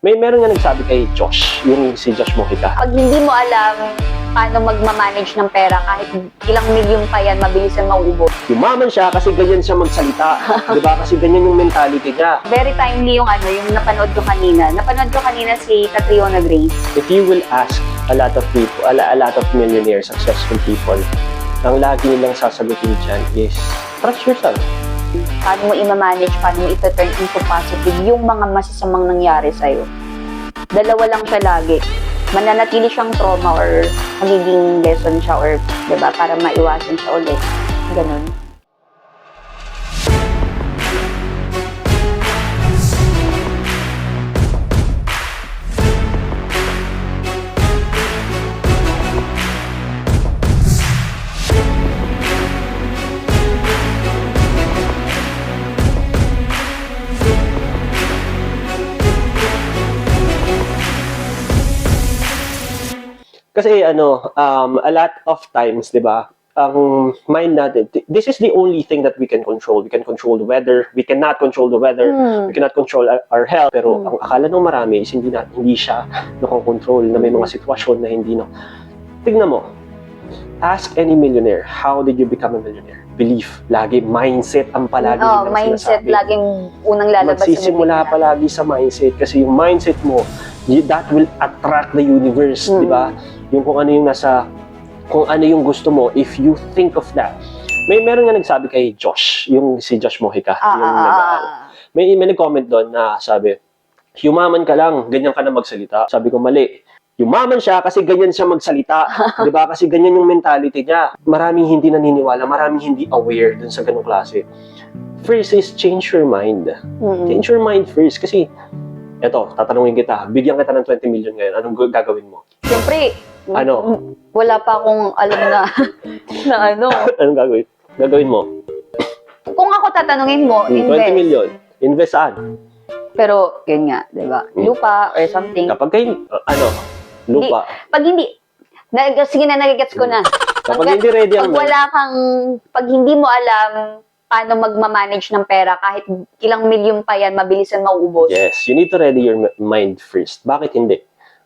Meron nga nagsabi kay Josh, yung si Josh Mojica. Pag hindi mo alam paano magmamanage ng pera, kahit ilang milyon pa yan, mabilis yan mauubos. Yumaman siya kasi ganyan siya magsalita. Diba? Kasi ganyan yung mentality niya. Very timely yung yung napanood ko kanina. Napanood ko kanina si Catriona Gray. If you will ask a lot of people, a lot of millionaires, successful people, ang lagi nilang sasagutin dyan is, trust yourself. Paano mo i-manage, paano mo ito-turn into positive yung mga masasamang nangyari sa'yo. Dalawa lang siya lagi. Mananatili siyang trauma or magiging lesson siya or, diba, para maiwasan siya ulit. Ganun. Kasi a lot of times, 'di ba? Ang mind natin, this is the only thing that we can control. We can control the weather. We cannot control the weather. We cannot control our health. Pero ang akala ng marami is hindi siya nakokontrol na may mga sitwasyon na hindi no. Tingnan mo. Ask any millionaire, how did you become a millionaire? Belief, lagi mindset ang palagi nilang mindset sinasabi. Laging unang lalabas Magsisimula palagi sa mindset kasi yung mindset mo, that will attract the universe, di ba? Yung kung ano yung gusto mo, if you think of that. Meron nga nagsabi kay Josh, yung si Josh Mojica, may nag-comment doon na sabi, yumaman ka lang, ganyan ka na magsalita. Sabi ko, mali. Yumaman siya kasi ganyan siya magsalita. Di ba? Kasi ganyan yung mentality niya. Maraming hindi naniniwala, maraming hindi aware dun sa ganung klase. First is change your mind. Change your mind first. Kasi, eto, tatanungin kita, bigyan kita ng 20 million ngayon, anong gagawin mo? Siyempre, Ano? wala pa akong alam na Anong gagawin mo? Kung ako tatanungin mo, 20 invest. million. Invest saan? Pero, yun nga, di ba? Lupa or something. Kapag kayo, lupa. Pag hindi, sige na, nagigets ko na. Kapag hindi ready ang pag hindi mo alam paano magmamanage ng pera, kahit ilang milyon pa yan, mabilis yan mauubos. Yes, you need to ready your mind first. Bakit hindi?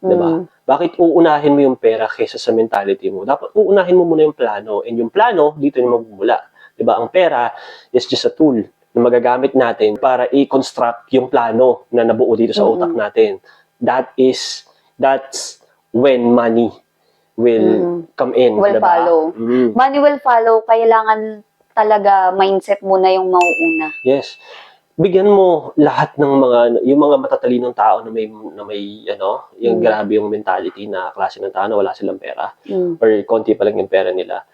Diba? Bakit uunahin mo yung pera kaysa sa mentality mo? Dapat uunahin mo muna yung plano. And yung plano, dito yung magmumula. Diba? Ang pera is just a tool na magagamit natin para i-construct yung plano na nabuo dito sa utak natin. That's when money will come in. Will diba? follow. Money will follow. Kailangan talaga mindset muna yung mauuna. Yes. Bigyan mo lahat ng yung mga matatalinong tao na may yung grabe yung mentality na klase ng tao na wala silang pera or konti pa lang yung pera nila.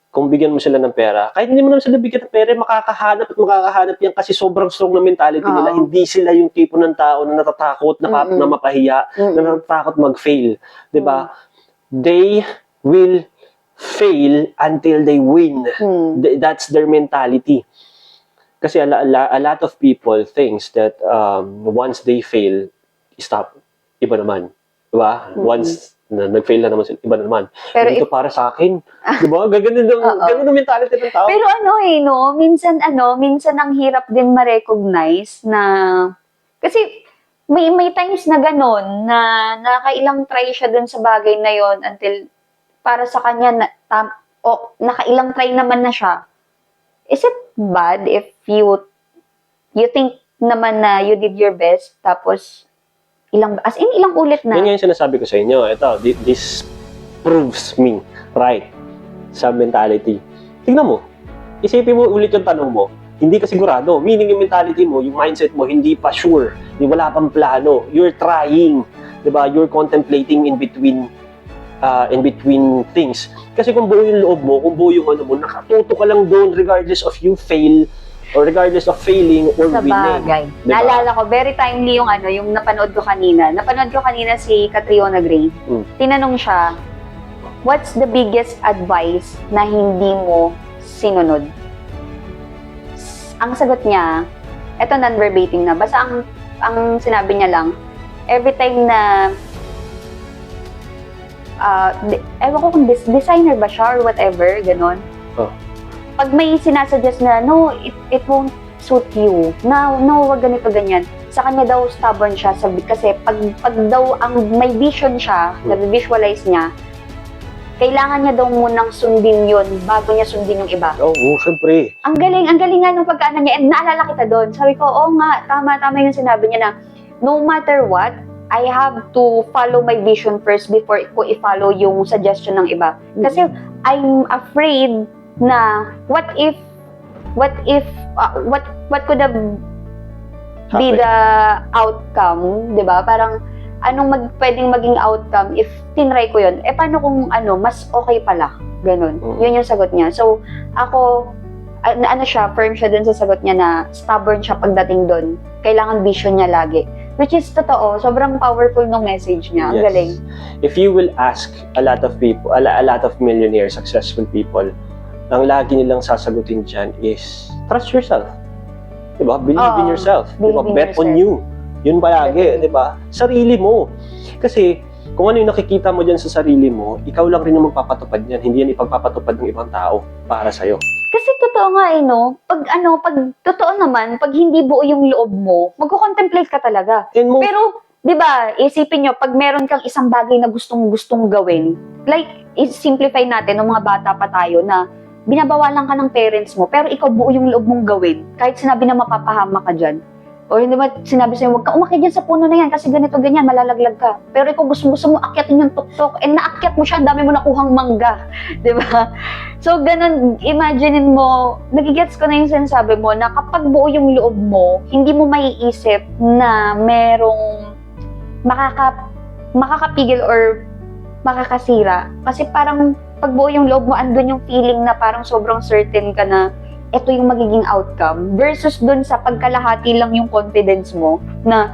Kung bigyan mo sila ng pera, kahit hindi mo naman sila bigyan ng pera, makakahanap yan kasi sobrang strong na mentality nila. Hindi sila yung tipo ng tao na natatakot, na mapahiya, na natatakot mag-fail. Diba? They will fail until they win. That's their mentality. Kasi a lot of people thinks that once they fail, stop. Iba naman. Diba? Once na nag-fail na naman sila, iba na naman. Pero dito para sa akin. Diba? Ganun ang mentality ng tao. Pero minsan ang hirap din ma-recognize na, kasi may times na gano'n, na nakailang try siya dun sa bagay na yon until para sa kanya, nakailang try naman na siya. Is it bad if you think naman na you did your best, tapos ilang ulit na? Yun nga yung sinasabi ko sa inyo. Ito, this proves me right sa mentality. Tingnan mo. Isipin mo ulit yung tanong mo. Hindi ka sigurado. Meaning yung mentality mo, yung mindset mo, hindi pa sure. Wala pang plano. You're trying. Diba? You're contemplating in between things. Kasi kung buo yung loob mo, kung buo yung nakatuto ka lang doon regardless of you fail or regardless of failing or winning. Sabagay. Diba? Naalala ko, very timely yung napanood ko kanina. Napanood ko kanina si Catriona Gray. Tinanong siya, what's the biggest advice na hindi mo sinunod? Ang sagot niya, eto non-verbatim na, basta ang sinabi niya lang, every time na ewan ko kung designer ba siya or whatever, ganon. Pag may sinasuggest na, no, it won't suit you. No, wag ganito, ganyan. sa kanya daw stubborn siya kasi pag daw ang may vision siya, na-visualize niya, kailangan niya daw munang sundin yun bago niya sundin yung iba. Oo, syempre. Ang galing nga nung pagkaano niya, and naalala kita doon. Sabi ko, oo nga, tama yung sinabi niya na, no matter what, I have to follow my vision first before ko i-follow yung suggestion ng iba. Kasi I'm afraid na what could have be the outcome, 'di ba? Parang anong pwedeng maging outcome if tinry ko 'yon? Paano kung mas okay pala? Ganun. Yun yung sagot niya. So, ako firm siya dun sa sagot niya na stubborn siya pagdating dun. Kailangan vision niya lagi. Which is totoo, sobrang powerful ng message niya. Ang galing. If you will ask a lot of people, a lot of millionaires, successful people, ang lagi nilang sasagutin dyan is trust yourself. Diba? Believe in yourself. Diba? Bet on you. Yun palagi, diba? Sarili mo. Kasi, kung ano yung nakikita mo dyan sa sarili mo, ikaw lang rin yung magpapatupad yan. Hindi yan ipagpapatupad ng ibang tao para sa'yo. Kasi totoo nga no, pag totoo naman, pag hindi buo yung loob mo, magko-contemplate ka talaga. Pero, di ba, isipin nyo, pag meron kang isang bagay na gustong gawin, like, simplify natin, ng mga bata pa tayo na binabawalan ka ng parents mo, pero ikaw buo yung loob mong gawin, kahit sinabi na mapapahama ka dyan. O hindi ba sinabi sa'yo, huwag ka umakyat dyan sa puno na yan kasi ganito, ganyan, malalaglag ka. Pero ikaw gusto mo akyatin yung tuktok, and naakyat mo siya, ang dami mo nakuhang mangga. Di ba? So, ganun, imaginein mo, nagigets ko na yung sinasabi mo, na kapag buo yung loob mo, hindi mo maiisip na merong makakapigil or makakasira. Kasi parang, pag buo yung loob mo, andun yung feeling na parang sobrang certain ka na ito yung magiging outcome versus dun sa pagkalahati lang yung confidence mo na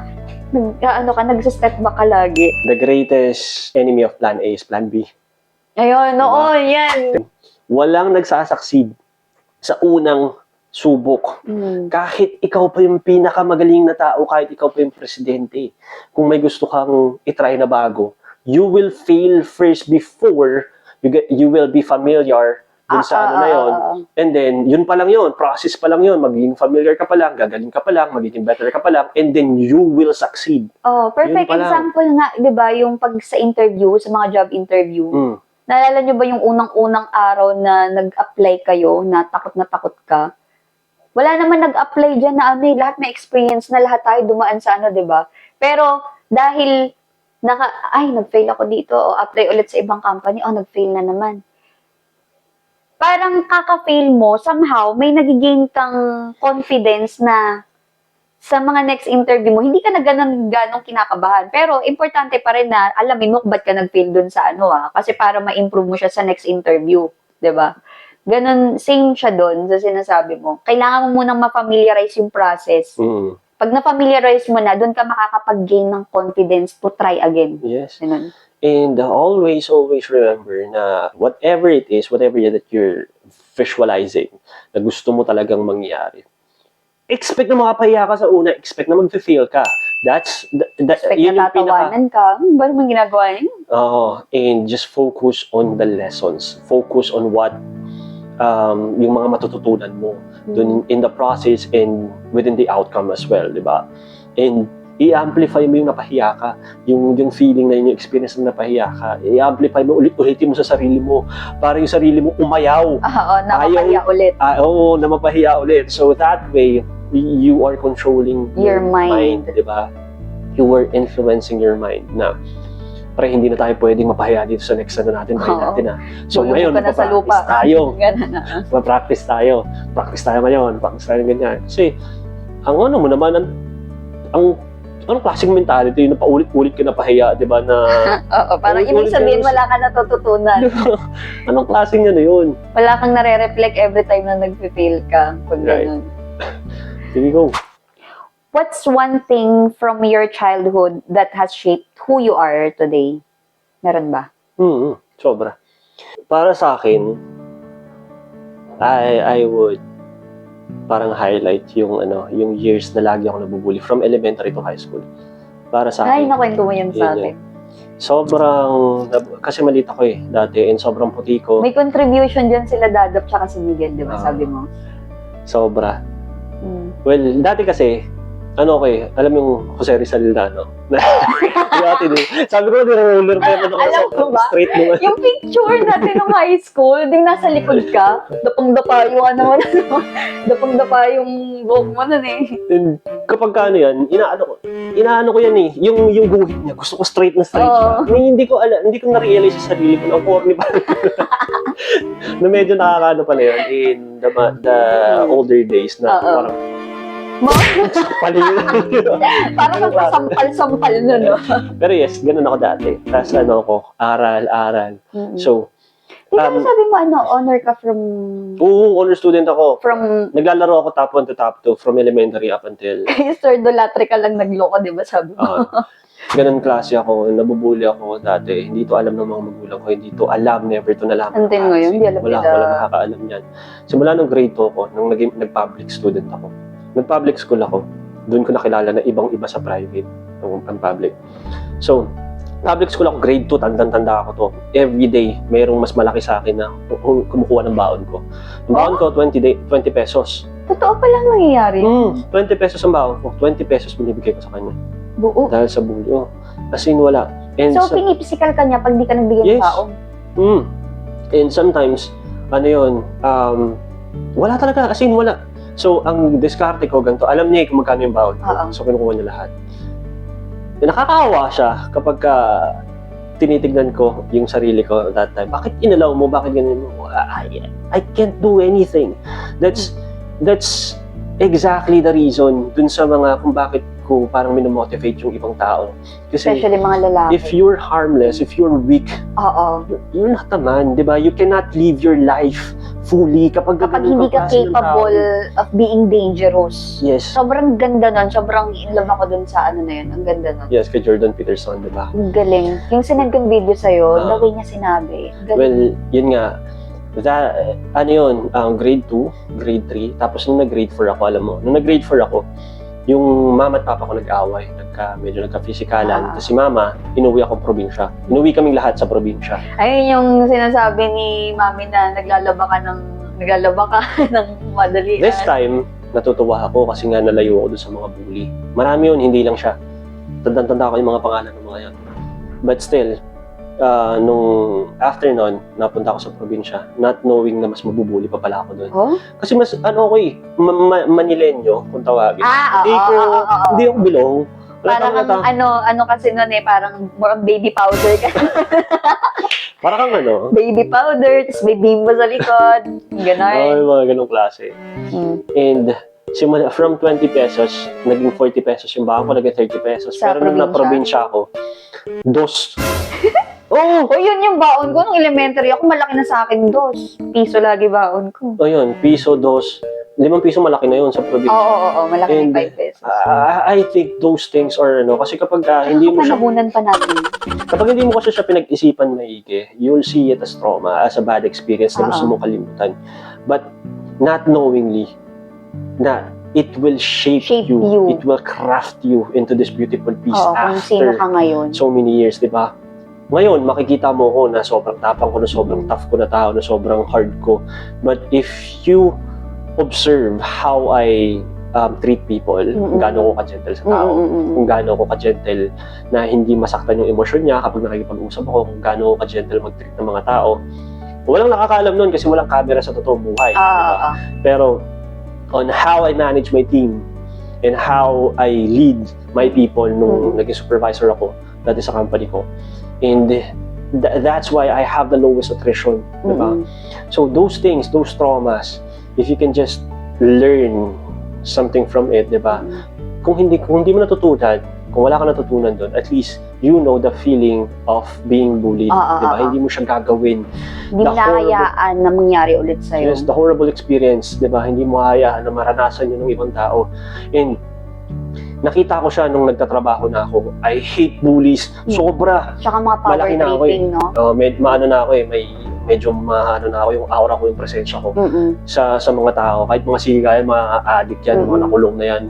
nagsistep back ka lagi. The greatest enemy of plan A is plan B. Ayun, yan. Walang nagsasucceed sa unang subok. Kahit ikaw pa yung pinakamagaling na tao, kahit ikaw pa yung presidente, kung may gusto kang itry na bago, you will fail first before you will be familiar dun sa na yun. And then, yun pa lang yun. Process pa lang yun. Magiging familiar ka pa lang, gagaling ka pa lang, magiging better ka pa lang, and then you will succeed. Perfect example nga, di ba, yung pag sa interview, sa mga job interview, naalala nyo ba yung unang-unang araw na nag-apply kayo, na takot ka? Wala naman nag-apply dyan na lahat may experience na lahat tayo dumaan sa di ba? Pero, dahil, nag-fail ako dito, o apply ulit sa ibang company, nag-fail na naman. Parang kaka-fail mo, somehow, may nagigain kang confidence na sa mga next interview mo, hindi ka na ganong kinakabahan. Pero, importante pa rin na alamin mo kung ba't ka nag-fail dun sa kasi para ma-improve mo siya sa next interview. Diba? Ganon, same siya dun sa sinasabi mo. Kailangan mo munang ma-familiarize yung process. Pag na-familiarize mo na, dun ka makakapag-gain ng confidence to try again. Yes. Ganon. And always remember na whatever it is, whatever that you're visualizing, na gusto mo talagang mangyari, expect na makapahiya ka sa una, expect na mag-fail ka. Expect na tatawanan ka. Ba naman ginagawa niyo? And just focus on the lessons. Focus on what yung mga matututunan mo dun in the process and within the outcome as well, di ba? And i-amplify mo yung napahiya ka, yung feeling na yun, yung experience na napahiya ka, i-amplify mo, ulitin mo sa sarili mo, para yung sarili mo umayaw. Na mapahiya ulit. Na mapahiya ulit. So that way, you are controlling your mind, di ba? You are influencing your mind na, para hindi na tayo pwedeng mapahiya dito sa next natin. So ngayon, mapapractice tayo. Mapractice tayo. Practice tayo ngayon. Practice tayo ganyan. Kasi, ang mo naman, anong klaseng mentality yung napaulit-ulit ka napahiya, di ba, na... parang ibig sabihin wala ka natututunan. Anong klaseng yun? Wala kang nare-reflect every time na nag-fail ka. Pag ganun. Sige, go. What's one thing from your childhood that has shaped who you are today? Meron ba? Sobra. Para sa akin, I would parang highlight yung years na lagi ako nabubuli from elementary to high school. Para sa akin. Nakwento mo yun sa akin. Kasi maliit ako dati, and sobrang puti ko. May contribution dyan sila Dadap tsaka si Miguel, di ba? Sabi mo. Sobra. Well, dati kasi, ano okay, alam yung Jose Rizal na, no? Dati din. Sabi ko, roller pa yung Alam mo ba? straight naman. Yung picture natin ng high school, ding nasa likod ka, dapang-dapa yung ano, dapang-dapa yung buhok mo nun eh. And kapag ka ano yan, inaano ko yan eh, yung guhit niya, gusto ko straight na straight siya. Hindi ko na-realize sa sarili ko na corny pa. Na medyo nakakaano pa na yun in the older days na parang Parang kapasampal-sampal na, no? Pero yes, ganun ako dati. Tapos ano ako, aral. So, Di ba sabi mo, honor ka from... Oo, honor student ako. From... Naglalaro ako top 1 to top 2 from elementary up until... Sir Dolatry ka lang nagloko, di ba sabi mo? Ganun klase ako, nabubuli ako dati. Hindi to alam ng mga magulang ko, hindi to alam, never to nalaman. Until ngayon, hindi alam wala nakakaalam yan. Simula nung grade 2 ako, nung nag-public student ako. Nag-public school ako, doon ko nakilala na ibang-iba sa private, ang public. So, public school ako, grade 2, tanda ako to. Every day, mayroong mas malaki sa akin na kumukuha ng baon ko. Ang baon ko, 20 pesos. Totoo pa lang nangyayari? 20 pesos ang baon ko, 20 pesos binibigay ko sa kanya. Buo? Dahil sa bully. As in, wala. And so, pinipisikal ka niya pag di ka nagbigay ng baon? And sometimes, wala talaga, as in, wala. So, ang diskarte ko, ganito, alam niya kung magkano yung baon ko. So, kinukuha niya lahat. Nakakaawa siya kapag tinitignan ko yung sarili ko that time. Bakit inalaw mo? Bakit ganyan mo? I can't do anything. That's exactly the reason dun sa mga kung bakit ko parang minomotivate yung ibang tao. Kasi especially mga lalaki. If you're harmless, if you're weak, you're not a man, di ba? You cannot live your life fully kapag hindi ka capable of being dangerous. Yes. Sobrang ganda nun. Sobrang in love ako dun sa ano na yun. Ang ganda nun. Yes, kay Jordan Peterson, di ba? Ang galing. Yung sinend kong video sa'yo, the way niya sinabi. Galing. Well, yun nga. Grade 2, grade 3, tapos nung nag-grade 4 ako, alam mo, nung nag-grade 4 ako, yung mama at papa ko nag-away, medyo nagka-physikalan. Tapos si mama, inuwi akong probinsya. Inuwi kaming lahat sa probinsya. Ayun yung sinasabi ni mami na naglalaba ka ng madali. This time, natutuwa ako kasi nga nalayo ako doon sa mga bully. Marami yun, hindi lang siya. Tanda-tanda ko yung mga pangalan ng mga yan. But still, nung after nun, napunta ako sa probinsya, not knowing na mas mabubuli pa pala ako doon. Oh? Kasi mas, Manilenyo, kung tawagin. Hindi ako bilong. Parang kasi nun parang more baby powder ka. Parang kang baby powder, tapos may bimbo sa likod. Ganon. Yung mga ganong klase. And, from 20 pesos, naging 40 pesos yung bahan ko, naging 30 pesos. Sa pero nung na-probinsya ako, 2. Oh, yun yung baon ko nung elementary ako, malaki na sa akin 2 piso lagi baon ko. Yun, piso, 2. 5 piso malaki na yun sa probinsya. Oo, malaki na 5 pesos. I think those things are kasi kapag hindi mo siya... Panahunan pa natin. Kapag hindi mo kasi siya pinag-isipan maigi, you'll see it as trauma, as a bad experience na gusto mo kalimutan. But not knowingly, na it will shape you. It will craft you into this beautiful piece kung sino ka ngayon. So many years, di ba? Ngayon, makikita mo ko na sobrang tapang ko, na sobrang tough ko na tao, na sobrang hard ko. But if you observe how I treat people, kung gaano ko ka-gentle sa tao, kung gaano ko ka-gentle na hindi masaktan yung emosyon niya kapag nakikipag-usap ako, kung gaano ko ka-gentle mag-treat ng mga tao, walang nakakaalam nun kasi walang camera sa totoong buhay. Diba? Pero on how I manage my team and how I lead my people nung naging supervisor ako dati sa company ko, and that's why I have the lowest attrition, diba? So those things, those traumas, if you can just learn something from it, diba? Kung hindi mo natutunan, kung wala ka natutunan doon, at least you know the feeling of being bullied, diba? Hindi mo siya gagawin. Hindi mo nahayaan na mangyari ulit sa'yo. Yes, the horrible experience, diba? Hindi mo hayaan na maranasan yun ng ibang tao. And nakita ko siya nung nagtatrabaho na ako. I hate bullies. Sobra. Tsaka mga power tripping, no? Medyo maano na ako yung aura ko, yung presensya ko sa mga tao. Kahit mga siga yan, mga addict yan, mga nakulong na yan.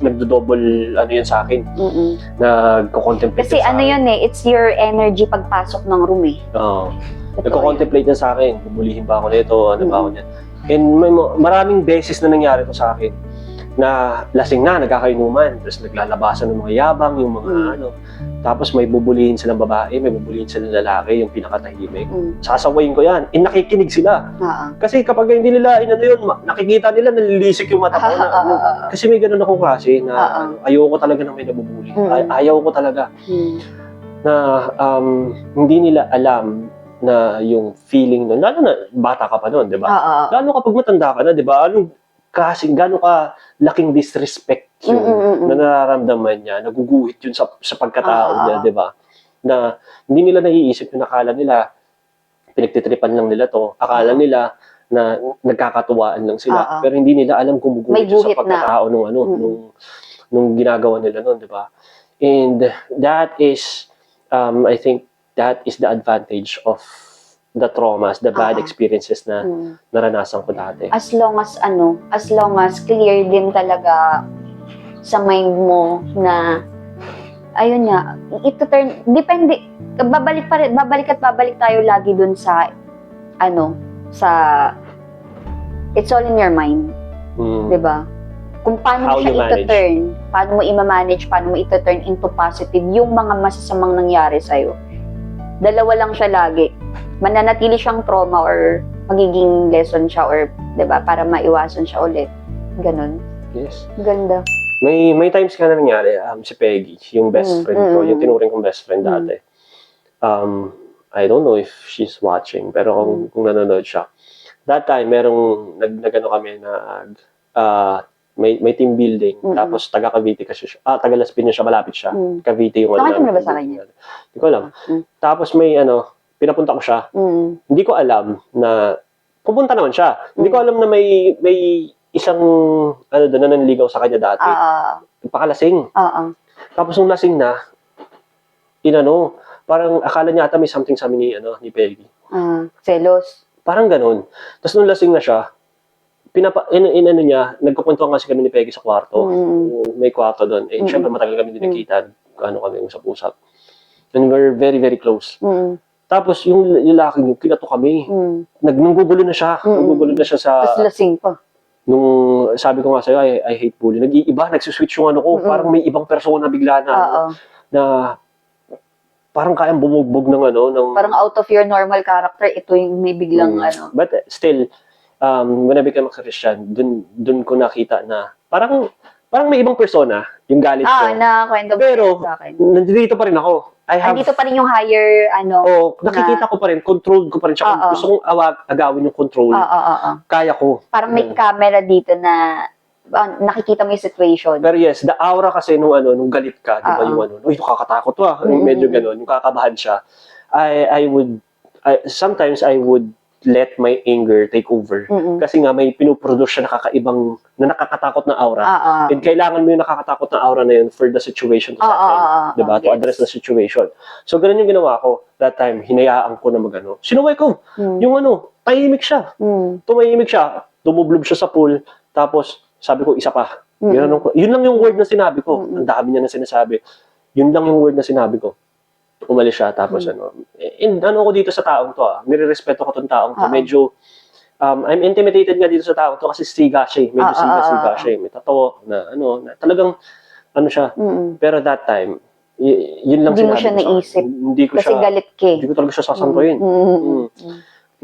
Nagdo-double yan sa akin. Nagko-contemplate kasi yun it's your energy pagpasok ng room Oo. Nagko-contemplate yan sa akin. Bubulihin ba ako nito? Ano ba ako niyan? And maraming beses na nangyari to sa akin. na lasing na, nagkakainuman, tapos naglalabasan ng mga yabang, yung mga tapos may bubulihin silang babae, may bubulihin silang lalaki, yung pinakatahimik. Sasawayin ko yan. Nakikinig sila. Kasi kapag hindi nila, nakikita nila, nalilisik yung mata ko. Kasi may ganun akong klase na ayoko talaga na may nabubuli. Ayaw ko talaga. Na hindi nila alam na yung feeling nun, lalo na bata ka pa nun, di ba? Lalo kapag matanda ka na, di ba? Kasi gano'n ka laking disrespect yun na nararamdaman niya, naguguhit yun sa pagkatao niya, di ba? Na hindi nila naiisip yung akala nila, pinagtitripan lang nila to, akala nila na nagkakatuwaan lang sila, pero hindi nila alam kung guguhit yun sa pagkatao nung ginagawa nila nun, di ba? And that is, I think, that is the advantage of the traumas, the bad experiences na naranasan ko dati. As long as clear din talaga sa mind mo na ayun nga, depende, babalik tayo lagi dun sa it's all in your mind. 'Di ba? Kung paano siya ito-turn, paano mo i-manage, paano mo ito-turn into positive yung mga masasamang nangyari sa'yo. Dalawa lang siya lagi. Mananatili siyang trauma or magiging lesson siya or 'di ba para maiwasan siya ulit. Ganun. Yes. Ganda. May times ka na nangyari, si Peggy, yung best friend ko, yung tinuring kong best friend dati. I don't know if she's watching, pero kung nanonood siya. That time, merong nagano kami na may team building, tapos taga Cavite kasi siya. Taga Las Piñas siya, malapit siya. Cavite yung Nakita mo na ba sa kanya? Hindi ko alam. Tapos may pinapunta ko siya. Hindi ko alam na pupunta naman siya. Hindi ko alam na may isang doon na nanligaw sa kanya dati. Pakalasing. Tapos nung lasing na, parang akala niya ata may something sa amin ni Peggy. Selos. Parang ganun. Tapos nung lasing na siya, niya, nagkukwentuhan kasi kami ni Peggy sa kwarto. May kwarto doon. Siyempre matagal kami din nakita. Kami usap-usap. And we're very, very close. Tapos yung lalaki niyo, kinato kami. Nanggugulo na siya. Nanggugulo na siya sa... Tapos lasing pa. Nung sabi ko nga sa'yo, I hate bullying. Nag-iiba, nagsiswitch yung ko. Parang may ibang persona bigla na parang kayang bumugbog ng parang out of your normal character, ito yung may biglang But still, when I became a Christian, dun ko nakita na parang may ibang persona yung galit ko. Na kwento pero sa akin. nandito pa rin ako. Nandito pa rin yung higher nakikita ko pa rin, controlled ko pa rin siya. Kung gusto kong agawin yung control, kaya ko. Parang may camera dito na nakikita mo yung situation. Pero yes, the aura kasi nung galit ka, di ba yung nakakatakot to medyo gano'n, yung kakabahan siya. Sometimes I would let my anger take over. Kasi nga may pinuproduce siya na nakakatakot na aura. And kailangan mo yung nakakatakot na aura na yun for the situation to settle. Diba? To address the situation. So, ganun yung ginawa ko. That time, hinayaan ko na sinuway ko. Yung tahimik siya. Tumahimik siya. Tumublob siya sa pool. Tapos, sabi ko, isa pa. Yun lang yung word na sinabi ko. Ang dami niya na sinasabi. Yun lang yung word na sinabi ko. Umalis siya, tapos ko dito sa taong to, nire-respeto ko tong taong to, medyo, I'm intimidated nga dito sa taong to kasi siga siya, medyo siga siya, may tato, na talagang, siya, pero that time, yun lang hindi sinabi mo siya naisip, kasi galit ka. Hindi ko talaga siya sasantuin,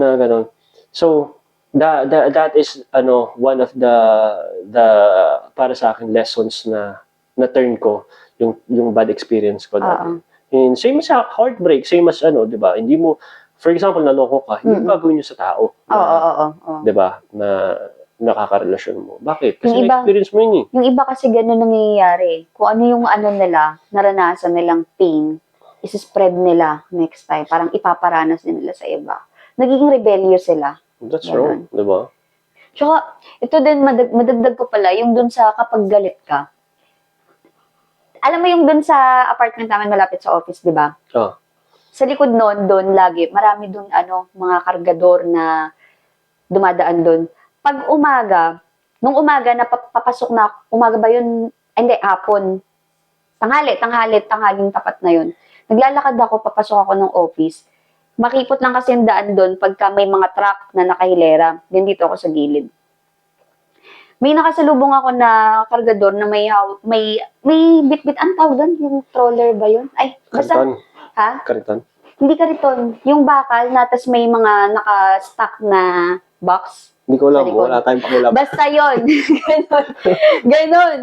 na gano'n. So, that is, one of the para sa akin, lessons na turn ko, yung bad experience ko dati. And same as heartbreak, same as di ba? Hindi mo, for example, naloko ka, hindi mo gagawin yun sa tao. Di ba? Na nakakarelasyon mo. Bakit? Kasi na-experience mo yun . Yung iba kasi gano'n nangyayari. Kung ano yung nila, naranasan nilang pain, isi-spread nila next time. Parang ipaparanas nila sa iba. Nagiging rebellious sila. That's wrong. Di ba? Tsaka, ito din, madagdag ko pala, yung dun sa kapag galit ka, alam mo yung dun sa apartment namin malapit sa office, di ba? Sa likod nun, doon lagi, marami dun mga kargador na dumadaan dun. Pag nung umaga na papasok na, umaga ba yun? Hindi, hapon. Tanghaling tapat na yun. Naglalakad ako, papasok ako ng office. Makipot lang kasi yung daan dun pagka may mga truck na nakahilera. Then dito ako sa gilid. may nakasalubong ako na kargador na may bit-bit, ang tawag doon? Yung troller ba yun? Ay, basta, Kariton. ha? Kariton. Hindi kariton. Yung bakal na tas may mga naka-stack na box. Hindi ko alam. Sa likod. Wala tayong pakilap. Basta yun. Ganon. Ganon.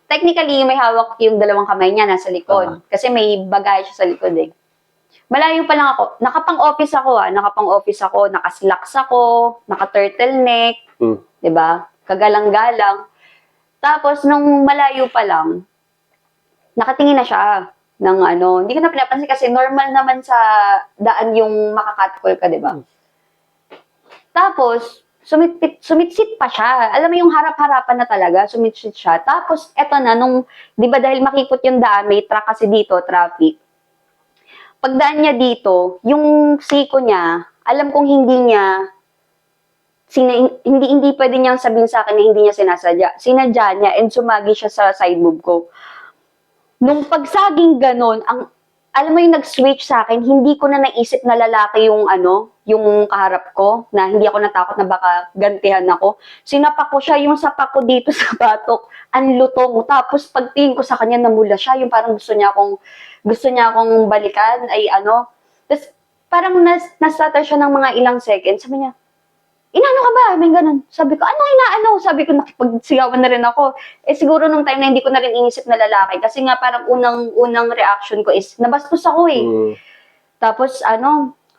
Technically, may hawak yung dalawang kamay niya nasa likod. Kasi may bagay siya sa likod eh. Malayo pa lang ako. Nakapang-office ako, nakaslacks ako, naka-turtleneck, diba? Kagalang-galang. Tapos, nung malayo pa lang, nakatingin na siya ng ano, hindi ko na pinapansin kasi normal naman sa daan yung makakatcall ka, diba? Tapos, sumitsit pa siya. Alam mo yung harap-harapan na talaga, sumitsit siya. Tapos, eto na, di ba dahil makikot yung daan, may truck kasi dito, traffic. Pagdaan niya dito, yung siko niya, alam kong hindi pwede niyang sabihin sa akin na hindi niya sinasadya. Sinadya niya and sumagi siya sa side boob ko. Nung pagsaging ganon, alam mo yung nag-switch sa akin, hindi ko na naisip na lalaki yung kaharap ko, na hindi ako natakot na baka gantihan ako. Sinapak ko siya, yung sapak ko dito sa batok, ang lutong. Tapos pagtingin ko sa kanya, namula siya, yung parang gusto niya akong balikan, ay ano. Tapos parang nastutter siya ng mga ilang seconds, sabi niya, inaano ka ba? May ganun. Sabi ko, inaano? Sabi ko, nakipagsigawan na rin ako. Siguro nung time na hindi ko na rin inisip na lalaki. Kasi nga parang unang reaction ko is, nabastos ako eh. Tapos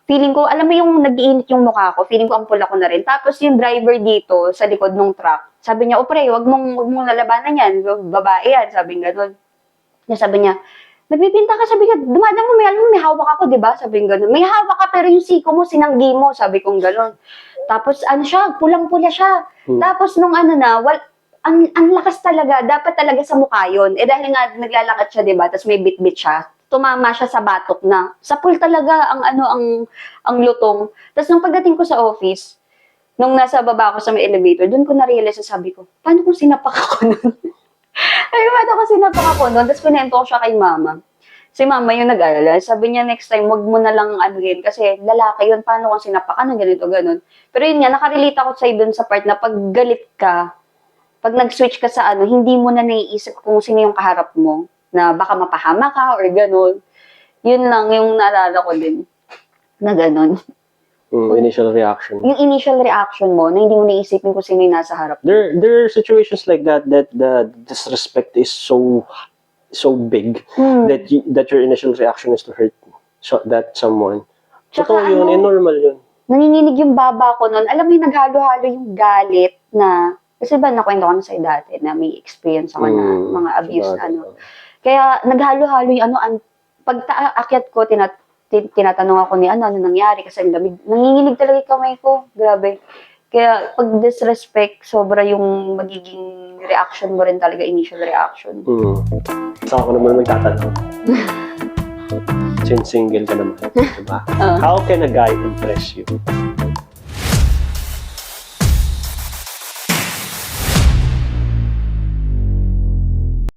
feeling ko, alam mo yung nag-iinit yung mukha ko, feeling ko ampul ako na rin. Tapos yung driver dito, sa likod ng truck, sabi niya, pre, wag mong lalabanan yan. Babae yan. Sabi nga doon. Sabi niya, nagbibinta ka, sabi niya, dumadaan mo, may hawak ako, di ba? Sabi nga doon. May hawak ka, pero yung siko mo, sinanggi mo. Sabi kong gano'n. Tapos siya, pulang-pula siya. Tapos nung ang lakas talaga, dapat talaga sa mukha yun. Dahil nga naglalakad siya, diba? Tapos may bit-bit siya. Tumama siya sa batok na. Sa pool talaga ang lutong. Tapos nung pagdating ko sa office, nung nasa baba ako sa may elevator, doon ko na-realize, sabi ko, paano kung sinapak ako nun? Paano kung sinapak ako nun? Tapos pinento ko siya kay mama. Si mama yung nag-alala. Sabi niya, next time, wag mo na lang anuhin. Kasi lalaki yun, paano kung sinapakan ng ganito, ganun. Pero yun nga, nakarelate ako sa'yo dun sa part na pag galit ka, pag nag-switch ka sa hindi mo na naiisip kung sino yung kaharap mo, na baka mapahama ka or ganun. Yun lang yung naalala ko din. Na ganun. Initial reaction. Yung initial reaction mo, na hindi mo naisipin kung sino yung nasa harap mo. There are situations like that the disrespect is so big that your initial reaction is to hurt that someone. Tsaka Totoo yun, normal yun. Nanginginig yung baba ko nun. Alam mo yung naghalo-halo yung galit na, kasi ba nakwento ko na sa'yo dati na may experience ako na mga abuse Kaya naghalo-halo yung pag akyat ko, tinatanong ako ni ano nangyari kasi ang lamig. Nanginginig talaga yung kamay ko. Grabe. Kaya pag disrespect, sobra yung magiging reaction mo rin talaga, initial reaction. Saka ako naman magtatanong. Since single ka naman, diba? How can a guy impress you?